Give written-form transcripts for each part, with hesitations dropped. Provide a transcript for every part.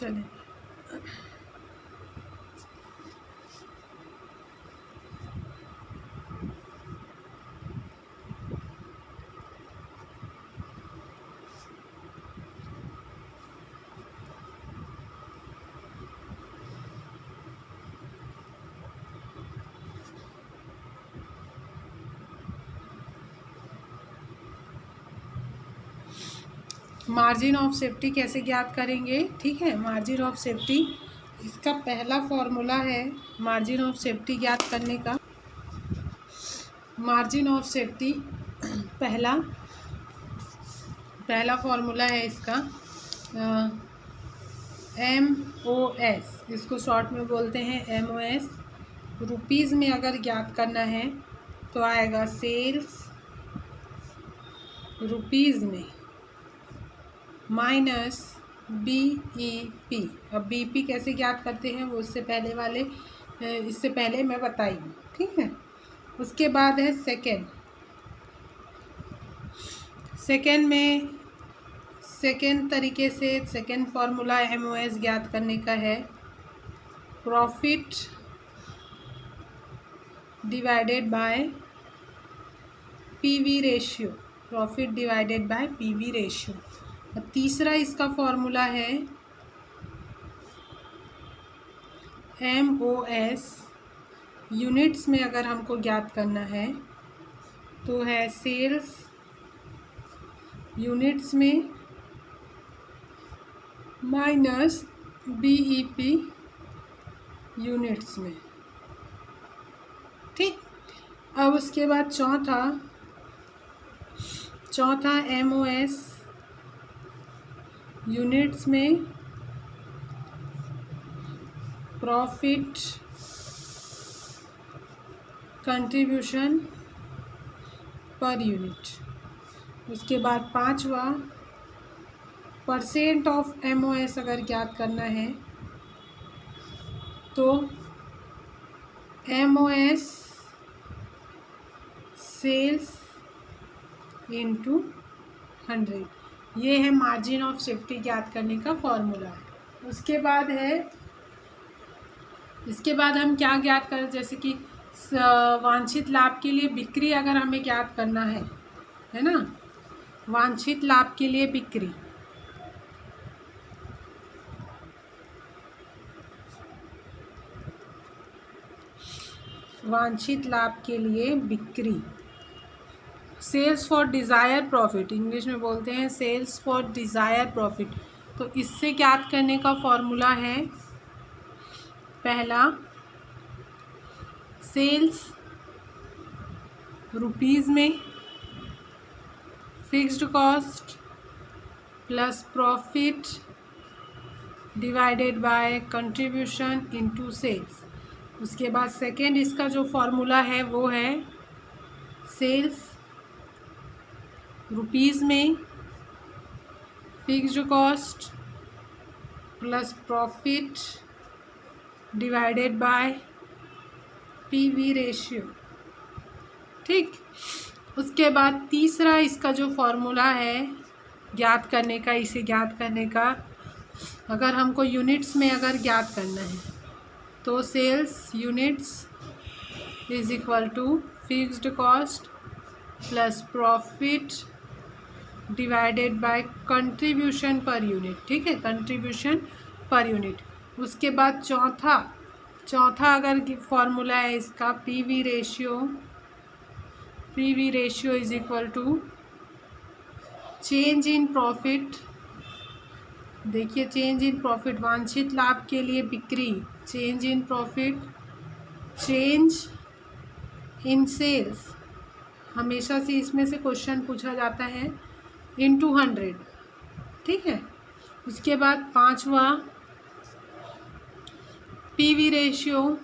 चलें। Margin of safety कैसे ज्ञात करेंगे? ठीक है, मार्जिन ऑफ सेफ्टी, इसका पहला फॉर्मूला है मार्जिन ऑफ सेफ्टी ज्ञात करने का। मार्जिन ऑफ सेफ्टी पहला फॉर्मूला है इसका MOS, इसको शॉर्ट में बोलते हैं MOS। रुपीज़ में अगर ज्ञात करना है तो आएगा सेल्स रुपीज़ में माइनस BEP। अब BEP कैसे ज्ञात करते हैं वो इससे पहले मैं बताई हूँ, ठीक है। उसके बाद है सेकेंड तरीके से सेकेंड फार्मूला MOS ज्ञात करने का है profit divided by PV ratio, profit divided by PV ratio. और तीसरा इसका फॉर्मूला है MOS, यूनिट्स में अगर हमको ज्ञात करना है तो है सेल्स यूनिट्स में माइनस BEP यूनिट्स में, ठीक। अब उसके बाद चौथा MOS यूनिट्स में प्रॉफिट कंट्रीब्यूशन पर यूनिट। उसके बाद पांचवा परसेंट ऑफ MOS अगर ज्ञात करना है तो MOS सेल्स इंटू 100, ये है मार्जिन ऑफ सेफ्टी ज्ञात करने का फॉर्मूला। इसके बाद हम क्या ज्ञात करें, जैसे कि वांछित लाभ के लिए बिक्री अगर हमें ज्ञात करना है ना, वांछित लाभ के लिए बिक्री, sales for desired profit, English में बोलते हैं सेल्स फॉर डिज़ायर प्रॉफिट। तो इससे ज्ञात करने का फॉर्मूला है पहला सेल्स रुपीज़ में fixed cost plus profit divided by contribution into sales. उसके बाद सेकेंड इसका जो फॉर्मूला है वो है सेल्स रुपीज़ में fixed cost plus profit divided by PV ratio, ठीक। उसके बाद तीसरा इसका जो फॉर्मूला है ज्ञात करने का, अगर हमको यूनिट्स में अगर ज्ञात करना है तो sales units is equal to fixed cost plus profit divided by contribution per unit, ठीक है, कंट्रीब्यूशन पर यूनिट। उसके बाद चौथा अगर फॉर्मूला है इसका PV ratio is equal to change in profit. देखिए चेंज इन प्रॉफिट, वांछित लाभ के लिए बिक्री, change in profit, change in sales, हमेशा से इसमें से क्वेश्चन पूछा जाता है, इनटू 100, ठीक है। उसके बाद पांचवा PV ratio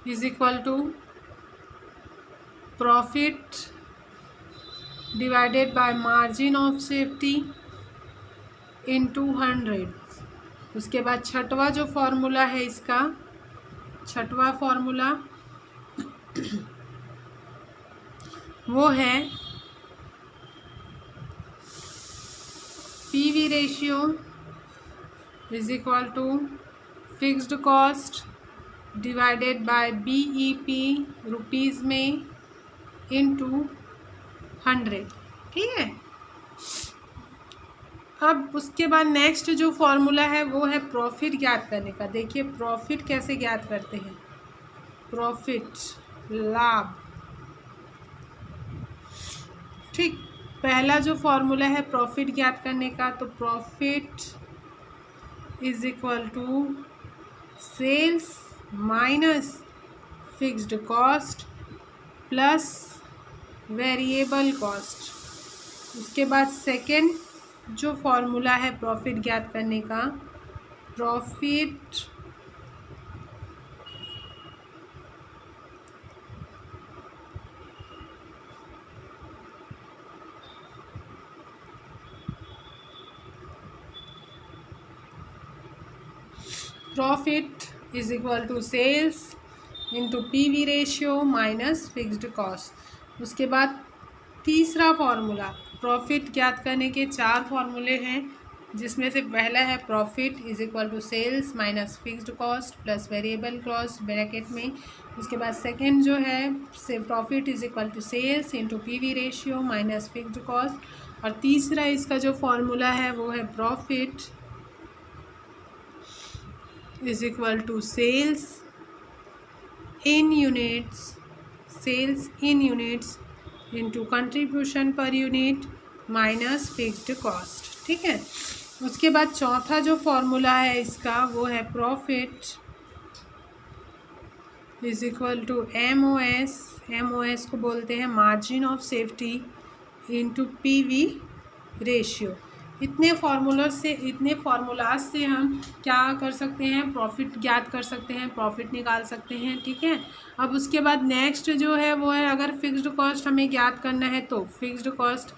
is equal to profit divided by margin of safety into 100। उसके बाद छठवा जो फॉर्मूला है इसका, छठवा फॉर्मूला वो है PV ratio is equal to fixed cost divided by BEP rupees में इनटू 100। ठीक है। अब उसके बाद नेक्स्ट जो फॉर्मूला है वो है प्रॉफिट ज्ञात करने का। देखिए प्रॉफिट कैसे ज्ञात करते हैं। प्रॉफिट, लाभ। ठीक, पहला जो फॉर्मूला है प्रॉफिट ज्ञात करने का, तो profit is equal to sales minus fixed cost plus variable cost. उसके बाद सेकेंड जो फॉर्मूला है प्रॉफिट ज्ञात करने का, profit is equal to sales into PV ratio minus fixed cost. उसके बाद तीसरा फॉर्मूला, प्रॉफिट ज्ञात करने के 4 फॉर्मूले हैं, जिसमें से पहला है profit is equal to sales minus fixed cost plus variable cost bracket में। उसके बाद सेकंड जो है से profit is equal to sales into PV ratio minus fixed cost. और तीसरा इसका जो फॉर्मूला है वो है profit is equal to sales in units into contribution per unit minus fixed cost. ठीक है। उसके बाद चौथा जो फॉर्मूला है इसका वो है profit is equal to MOS को बोलते हैं margin of safety into PV ratio. इतने फार्मूलाज से हम क्या कर सकते हैं, प्रॉफिट ज्ञात कर सकते हैं, प्रॉफिट निकाल सकते हैं। ठीक है। अब उसके बाद नेक्स्ट जो है वो है, अगर फिक्स्ड कॉस्ट हमें ज्ञात करना है तो फिक्स्ड कॉस्ट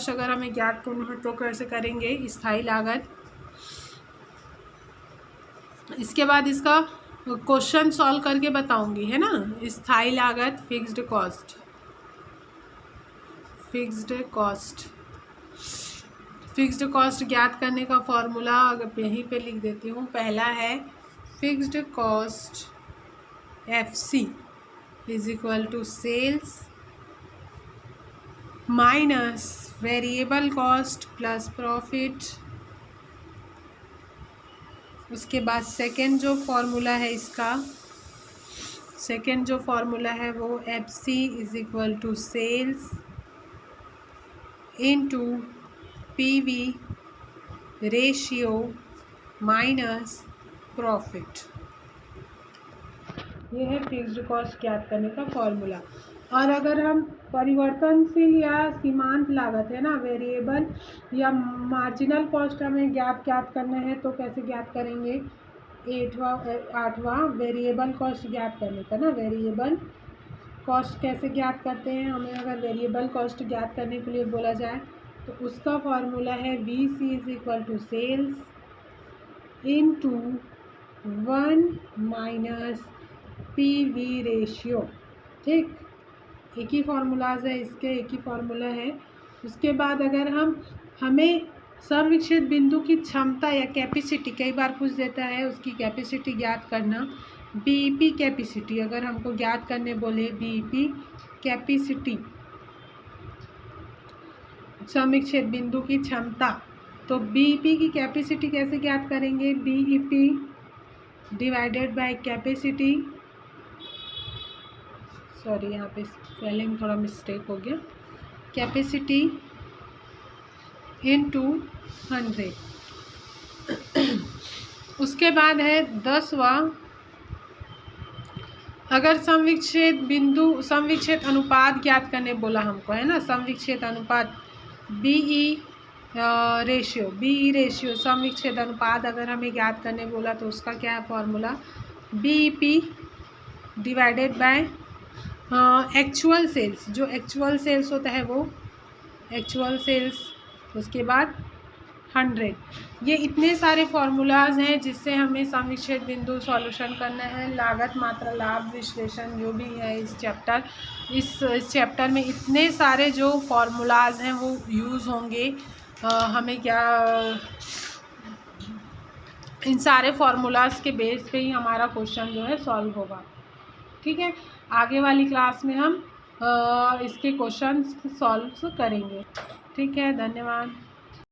अगर हमें ज्ञात करना है तो कैसे करेंगे, स्थायी लागत। इसके बाद इसका क्वेश्चन सॉल्व करके बताऊंगी, है ना। स्थायी लागत, फिक्स्ड कॉस्ट ज्ञात करने का फॉर्मूला अगर यहीं पे लिख देती हूँ। पहला है fixed cost FC is equal to sales minus variable cost plus profit. उसके बाद सेकेंड जो फॉर्मूला है वो FC is equal to sales into PV ratio minus profit. ये है फिक्स्ड कॉस्ट ज्ञात करने का फॉर्मूला। और अगर हम परिवर्तनशील या सीमांत लागत है ना, वेरिएबल या मार्जिनल कॉस्ट हमें ज्ञात करना है तो कैसे ज्ञात करेंगे। आठवां वेरिएबल कॉस्ट ज्ञात करने का ना। वेरिएबल कॉस्ट कैसे ज्ञात करते हैं, हमें अगर वेरिएबल कॉस्ट ज्ञात करने के लिए बोला जाए तो उसका फॉर्मूला है VC is equal to sales into 1 minus PV ratio. ठीक, एक ही फार्मूलाज है इसके, एक ही फार्मूला है। उसके बाद अगर हमें संविच्छेद बिंदु की क्षमता या कैपेसिटी कई बार पूछ देता है, उसकी कैपेसिटी ज्ञात करना। BEP कैपेसिटी अगर हमको ज्ञात करने बोले, BEP कैपेसिटी संविच्छेद बिंदु की क्षमता, तो BEP की कैपेसिटी कैसे ज्ञात करेंगे। BEP divided bye capacity, sorry यहाँ पे स्पेलिंग थोड़ा मिस्टेक हो गया, कैपेसिटी इनटू 100। उसके बाद है 10वां, अगर संविच्छेद अनुपात ज्ञात करने बोला हमको, है ना। संविच्छेद अनुपात BE रेशियो संविच्छेद अनुपात अगर हमें ज्ञात करने बोला तो उसका क्या है formula. BEP divided by actual sales, जो एक्चुअल सेल्स होता है वो एक्चुअल सेल्स, उसके बाद 100। ये इतने सारे फार्मूलाज हैं जिससे हमें संविच्छेद बिंदु सॉल्यूशन करना है। लागत, मात्रा, लाभ विश्लेषण जो भी है इस चैप्टर में इतने सारे जो फार्मूलाज हैं वो यूज़ होंगे। हमें क्या इन सारे फार्मूलाज़ के बेस पे ही हमारा क्वेश्चन जो है सॉल्व होगा। ठीक है, आगे वाली क्लास में हम इसके क्वेश्चंस सॉल्व करेंगे। ठीक है, धन्यवाद।